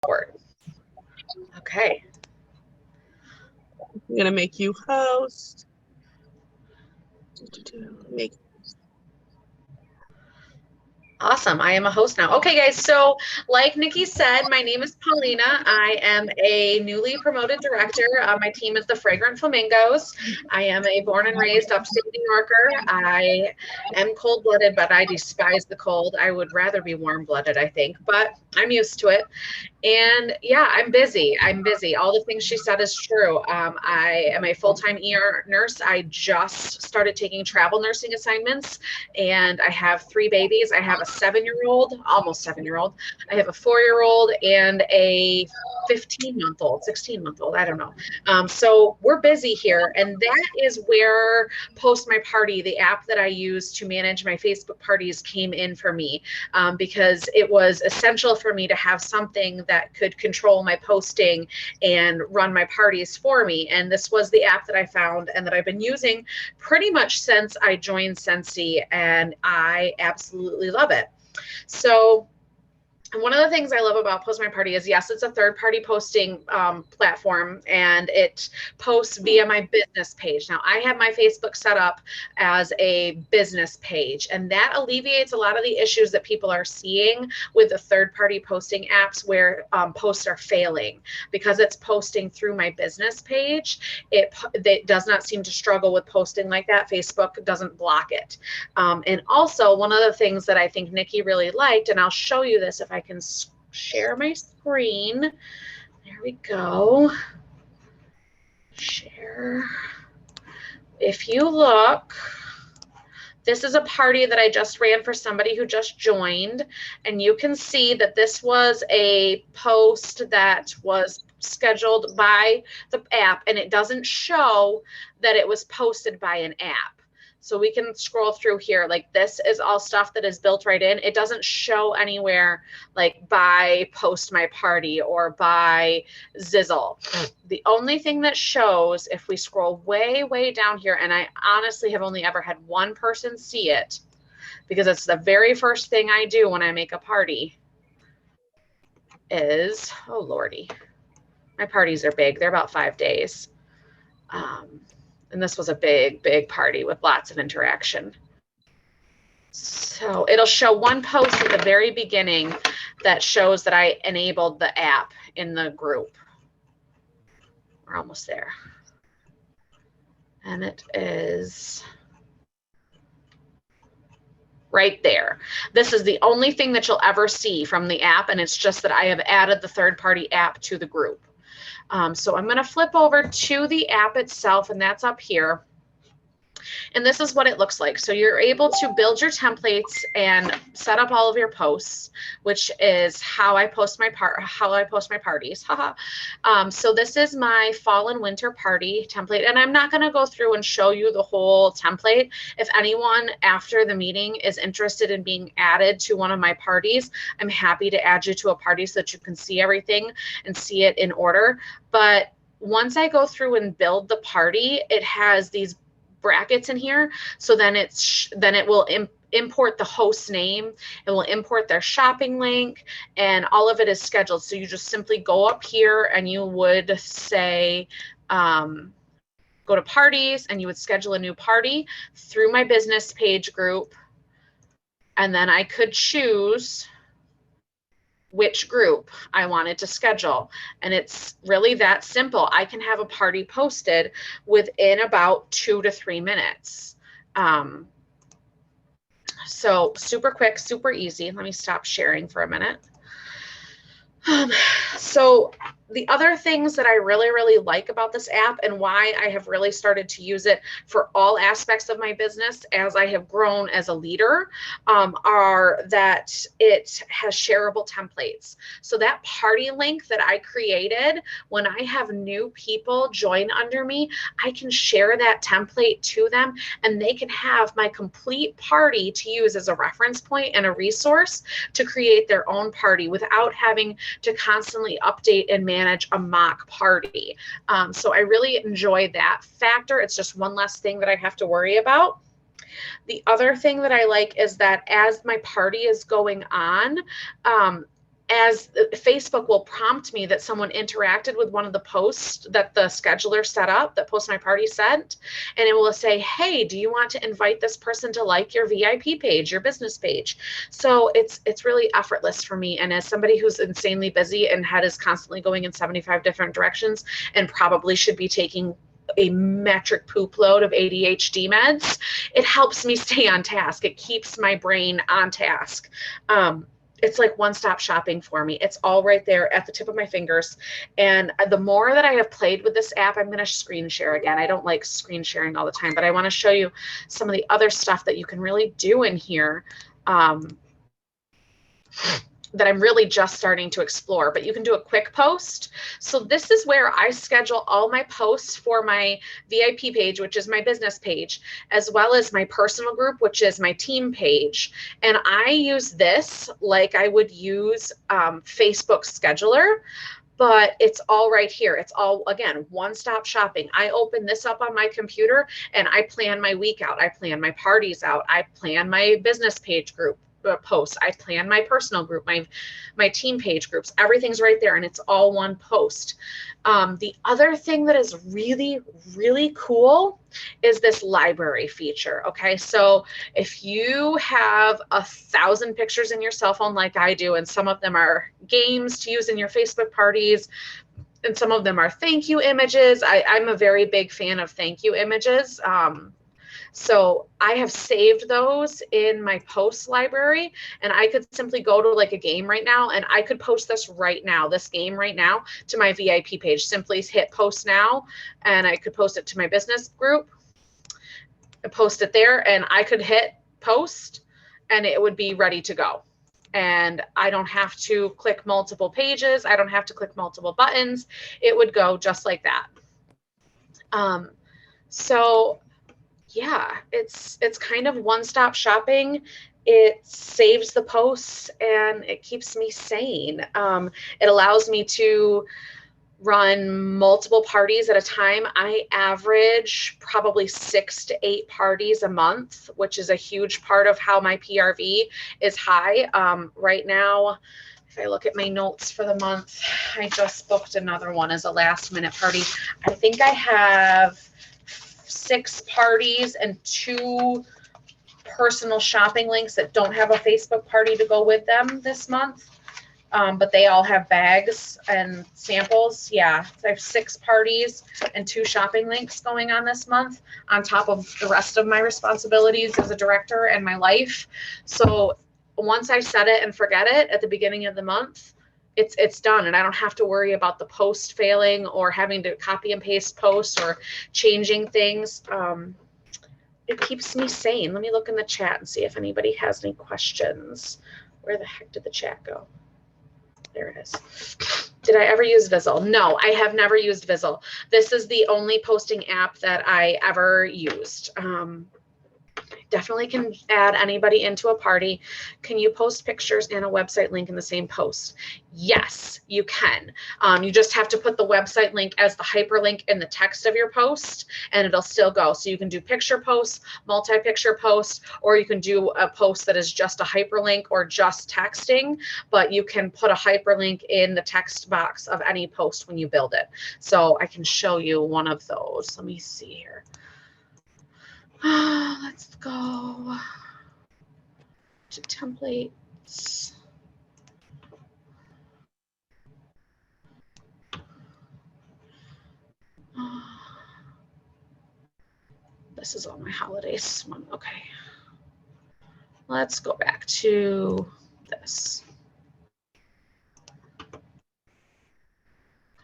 forward. Okay. I'm gonna make you host. Make Awesome. I am a host now. Okay, guys. So, like Nikki said, my name is Paulina. I am a newly promoted director. My team is the Fragrant Flamingos. I am a born and raised upstate New Yorker. I am cold blooded, but I despise the cold. I would rather be warm blooded, I think, but I'm used to it. And yeah, I'm busy. I'm busy. All the things she said is true. I am a full-time ER nurse. I just started taking travel nursing assignments, and I have 3 babies. I have a 7-year-old, almost 7-year-old. I have a 4-year-old and a 15-month-old, 16-month-old. I don't know. So we're busy here, and that is where Post My Party, the app that I use to manage my Facebook parties, came in for me, because it was essential for me to have something that could control my posting and run my parties for me. And this was the app that I found and that I've been using pretty much since I joined Scentsy, and I absolutely love it. So one of the things I love about Post My Party is, yes, it's a third-party posting platform, and it posts via my business page. Now, I have my Facebook set up as a business page, and that alleviates a lot of the issues that people are seeing with the third-party posting apps where posts are failing. Because it's posting through my business page, it does not seem to struggle with posting like that. Facebook doesn't block it. And also, one of the things that I think Nikki really liked, and I'll show you this if I can share my screen. There we go. Share. If you look, this is a party that I just ran for somebody who just joined, and you can see that this was a post that was scheduled by the app, and it doesn't show that it was posted by an app. So we can scroll through here. Like, this is all stuff that is built right in. It doesn't show anywhere like by Post My Party or by Zizzle. The only thing that shows, if we scroll way, way down here, and I honestly have only ever had one person see it because it's the very first thing I do when I make a party, is, oh Lordy, my parties are big. They're about 5 days. And this was a big, big party with lots of interaction. So it'll show one post at the very beginning that shows that I enabled the app in the group. We're almost there. And it is right there. This is the only thing that you'll ever see from the app, and it's just that I have added the third-party app to the group. So I'm going to flip over to the app itself, and that's up here. And this is what it looks like. So you're able to build your templates and set up all of your posts, which is how I post my parties. So this is my fall and winter party template, and I'm not going to go through and show you the whole template. If anyone after the meeting is interested in being added to one of my parties, I'm happy to add you to a party so that you can see everything and see it in order. But once I go through and build the party, it has these brackets in here, so then it will import the host name, it will import their shopping link, and all of it is scheduled. So you just simply go up here and you would say go to parties, and you would schedule a new party through my business page group, and then I could choose which group I wanted to schedule. And it's really that simple. I can have a party posted within about 2 to 3 minutes. So super quick, super easy. Let me stop sharing for a minute. So the other things that I really, really like about this app, and why I have really started to use it for all aspects of my business as I have grown as a leader, are that it has shareable templates. So that party link that I created, when I have new people join under me, I can share that template to them, and they can have my complete party to use as a reference point and a resource to create their own party without having to constantly update and manage a mock party. So I really enjoy that factor. It's just one less thing that I have to worry about. The other thing that I like is that as my party is going on, as Facebook will prompt me that someone interacted with one of the posts that the scheduler set up, that Post My Party sent, and it will say, hey, do you want to invite this person to like your VIP page, your business page? So it's really effortless for me. And as somebody who's insanely busy and head is constantly going in 75 different directions and probably should be taking a metric poop load of ADHD meds, it helps me stay on task. It keeps my brain on task. It's like one-stop shopping for me. It's all right there at the tip of my fingers. And the more that I have played with this app, I'm going to screen share again. I don't like screen sharing all the time, but I want to show you some of the other stuff that you can really do in here. That I'm really just starting to explore, but you can do a quick post. So this is where I schedule all my posts for my VIP page, which is my business page, as well as my personal group, which is my team page. And I use this like I would use Facebook scheduler, but it's all right here. It's all, again, one-stop shopping. I open this up on my computer and I plan my week out. I plan my parties out. I plan my business page group posts. I plan my personal group, my team page groups. Everything's right there and it's all one post. The other thing that is really, really cool is this library feature. Okay, so if you have 1,000 pictures in your cell phone like I do, and some of them are games to use in your Facebook parties, and some of them are thank you images. I'm a very big fan of thank you images. So I have saved those in my post library, and I could simply go to like a game right now and I could post this right now, this game right now, to my VIP page. Simply hit post now, and I could post it to my business group, post it there, and I could hit post and it would be ready to go. And I don't have to click multiple pages. I don't have to click multiple buttons. It would go just like that. So yeah, it's kind of one-stop shopping. It saves the posts and it keeps me sane. It allows me to run multiple parties at a time. I average probably 6 to 8 parties a month, which is a huge part of how my PRV is high. Right now, if I look at my notes for the month, I just booked another one as a last minute party. I think I have 6 parties and 2 personal shopping links that don't have a Facebook party to go with them this month. But they all have bags and samples. Yeah, so I have 6 parties and 2 shopping links going on this month on top of the rest of my responsibilities as a director and my life. So once I set it and forget it at the beginning of the month, it's done, and I don't have to worry about the post failing or having to copy and paste posts or changing things. It keeps me sane. Let me look in the chat and see if anybody has any questions. Where the heck did the chat go? There it is. Did I ever use Vizzle? No, I have never used Vizzle. This is the only posting app that I ever used. Definitely can add anybody into a party. Can you post pictures and a website link in the same post? Yes, you can. You just have to put the website link as the hyperlink in the text of your post, and it'll still go. So you can do picture posts, multi-picture posts, or you can do a post that is just a hyperlink or just texting, but you can put a hyperlink in the text box of any post when you build it. So I can show you one of those. Let me see here. Let's go to templates. This is all my holidays one. Okay. Let's go back to this.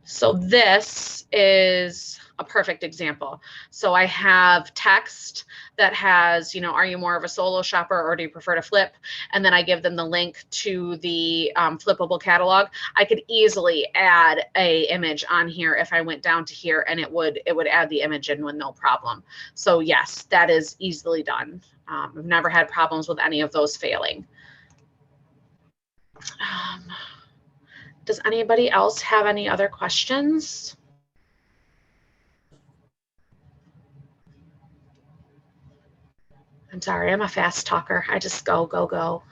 So this is a perfect example. So I have text that has, you know, are you more of a solo shopper or do you prefer to flip? And then I give them the link to the flippable catalog. I could easily add a image on here if I went down to here, and it would add the image in with no problem. So yes, that is easily done. I've never had problems with any of those failing. Does anybody else have any other questions? I'm sorry, I'm a fast talker. I just go, go, go.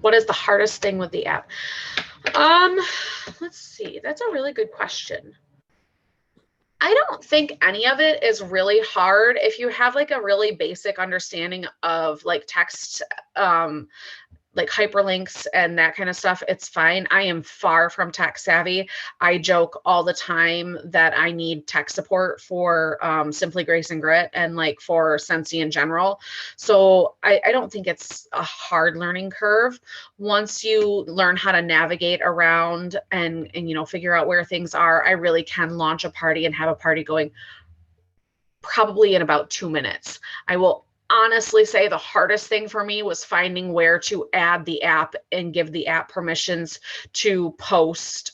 What is the hardest thing with the app? Let's see. That's a really good question. I don't think any of it is really hard if you have like a really basic understanding of like text, like hyperlinks and that kind of stuff. It's fine. I am far from tech savvy. I joke all the time that I need tech support for Simply Grace and Grit and like for Scentsy in general. So I don't think it's a hard learning curve. Once you learn how to navigate around and you know, figure out where things are, I really can launch a party and have a party going probably in about 2 minutes. I will honestly say the hardest thing for me was finding where to add the app and give the app permissions to post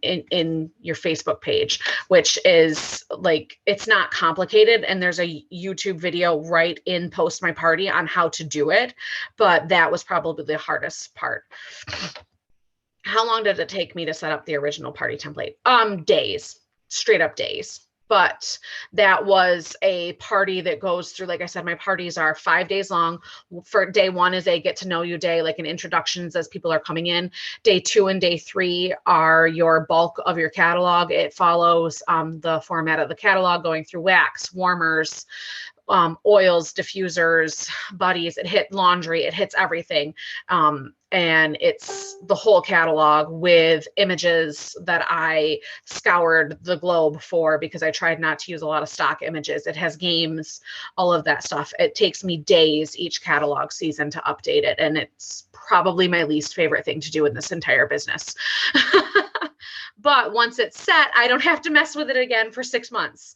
in your Facebook page, which is like, it's not complicated. And there's a YouTube video right in Post My Party on how to do it. But that was probably the hardest part. How long did it take me to set up the original party template? Days, straight up days. But that was a party that goes through, like I said, my parties are 5 days long. For day one is a get to know you day, like an introductions as people are coming in. Day 2 and day 3 are your bulk of your catalog. It follows the format of the catalog, going through wax, warmers, oils, diffusers, buddies. It hit laundry, it hits everything. And it's the whole catalog with images that I scoured the globe for because I tried not to use a lot of stock images. It has games, all of that stuff. It takes me days each catalog season to update it. And it's probably my least favorite thing to do in this entire business. But once it's set, I don't have to mess with it again for 6 months.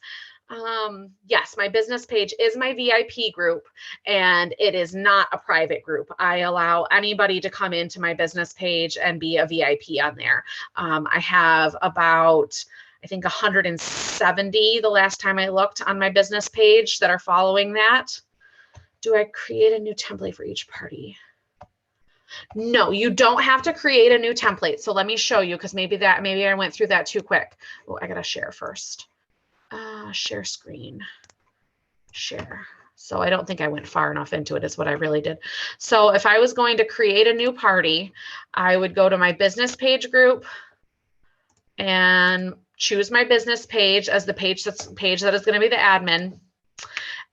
Yes, my business page is my VIP group, and it is not a private group. I allow anybody to come into my business page and be a VIP on there. I have about, I think 170 the last time I looked on my business page that are following that. Do I create a new template for each party? No, you don't have to create a new template. So let me show you, because maybe I went through that too quick. Oh, I gotta share first. Share screen, share. So I don't think I went far enough into it is what I really did. So if I was going to create a new party, I would go to my business page group and choose my business page as the page that is going to be the admin.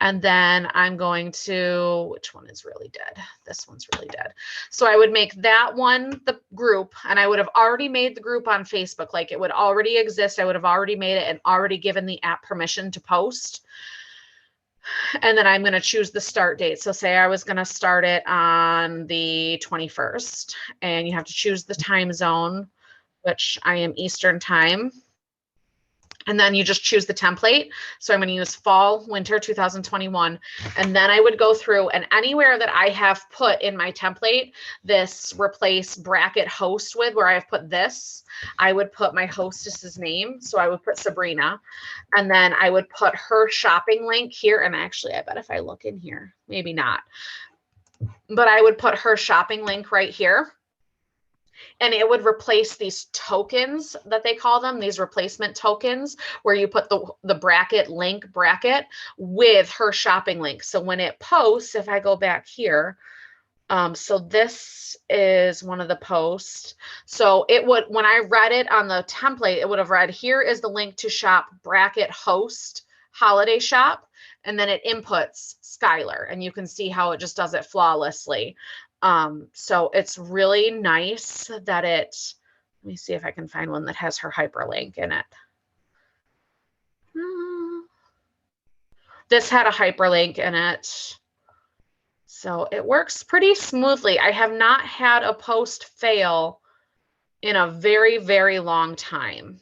And then I'm going to, which one is really dead? This one's really dead. So I would make that one the group, and I would have already made the group on Facebook. Like it would already exist. I would have already made it and already given the app permission to post. And then I'm going to choose the start date. So say I was going to start it on the 21st, and you have to choose the time zone, which I am Eastern time. And then you just choose the template. So I'm going to use fall, winter 2021. And then I would go through, and anywhere that I have put in my template, this replace bracket host with, where I have put this, I would put my hostess's name. So I would put Sabrina, and then I would put her shopping link here. And actually, I bet if I look in here, maybe not, but I would put her shopping link right here. And it would replace these tokens that they call them, these replacement tokens, where you put the bracket link bracket with her shopping link. So when it posts, if I go back here, so this is one of the posts. So it would, when I read it on the template, it would have read, here is the link to shop bracket host holiday shop. And then it inputs Skylar, and you can see how it just does it flawlessly. So it's really nice that it, let me see if I can find one that has her hyperlink in it. This had a hyperlink in it. So it works pretty smoothly. I have not had a post fail in a very, very long time.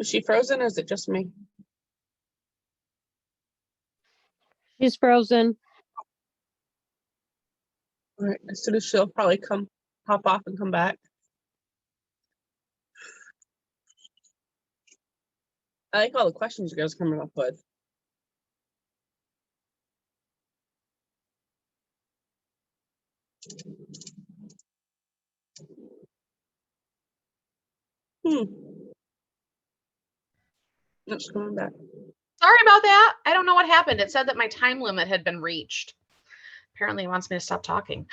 Is she frozen or is it just me? She's frozen. All right, as soon as she'll probably pop off and come back. I like all the questions you guys are coming up with. It's coming back. Sorry about that. I don't know what happened. It said that my time limit had been reached. Apparently it wants me to stop talking.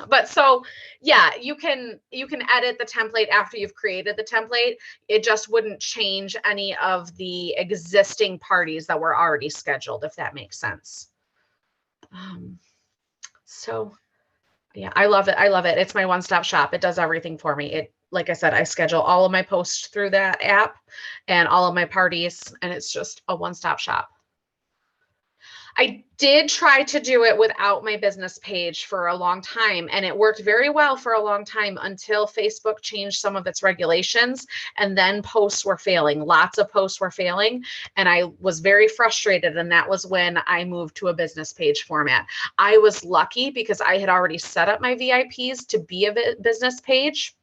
But so yeah, you can edit the template after you've created the template. It just wouldn't change any of the existing parties that were already scheduled, if that makes sense. So yeah, I love it. I love it. It's my one-stop shop. It does everything for me. It, like I said, I schedule all of my posts through that app and all of my parties, and it's just a one-stop shop. I did try to do it without my business page for a long time, and it worked very well for a long time until Facebook changed some of its regulations, and then posts were failing. Lots of posts were failing, and I was very frustrated, and that was when I moved to a business page format. I was lucky because I had already set up my VIPs to be a business page.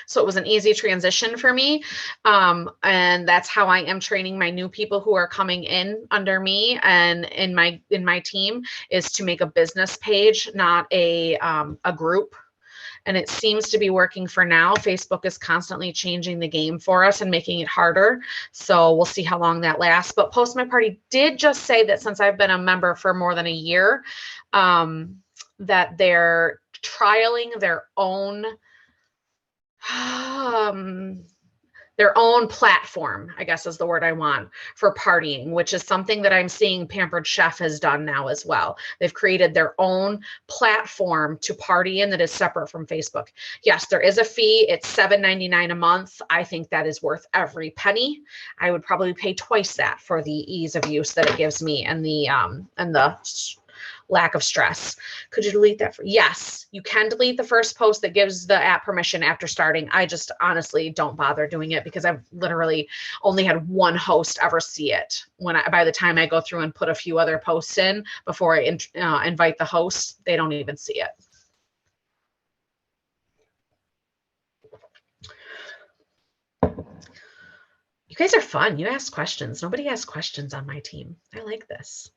So it was an easy transition for me. And that's how I am training my new people who are coming in under me and in my team, is to make a business page, not a group. And it seems to be working for now. Facebook is constantly changing the game for us and making it harder. So we'll see how long that lasts. But Post My Party did just say that since I've been a member for more than a year, that they're trialing their own platform, I guess is the word I want, for partying, which is something that I'm seeing Pampered Chef has done now as well. They've created their own platform to party in that is separate from Facebook. Yes, there is a fee. It's $7.99 a month. I think that is worth every penny. I would probably pay twice that for the ease of use that it gives me and the lack of stress. Could you delete that? Yes, you can delete the first post that gives the app permission after starting. I just honestly don't bother doing it because I've literally only had one host ever see it. By the time I go through and put a few other posts in before I invite the host, they don't even see it. You guys are fun. You ask questions. Nobody asks questions on my team. I like this.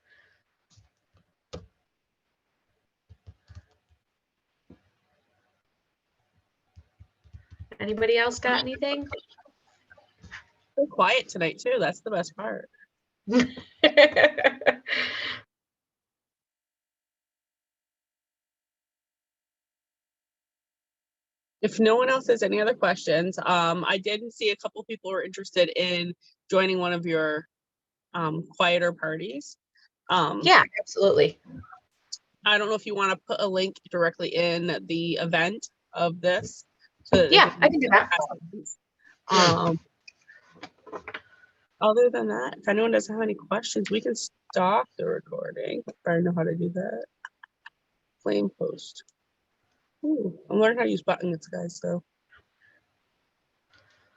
Anybody else got anything? So quiet tonight too. That's the best part. If no one else has any other questions, I did see a couple people were interested in joining one of your quieter parties. Yeah, absolutely. I don't know if you want to put a link directly in the event of this. So yeah, I can do that. Other than that, if anyone doesn't have any questions, we can stop the recording. If I know how to do that. Flame post. Ooh, I'm learning how to use buttons, guys, so.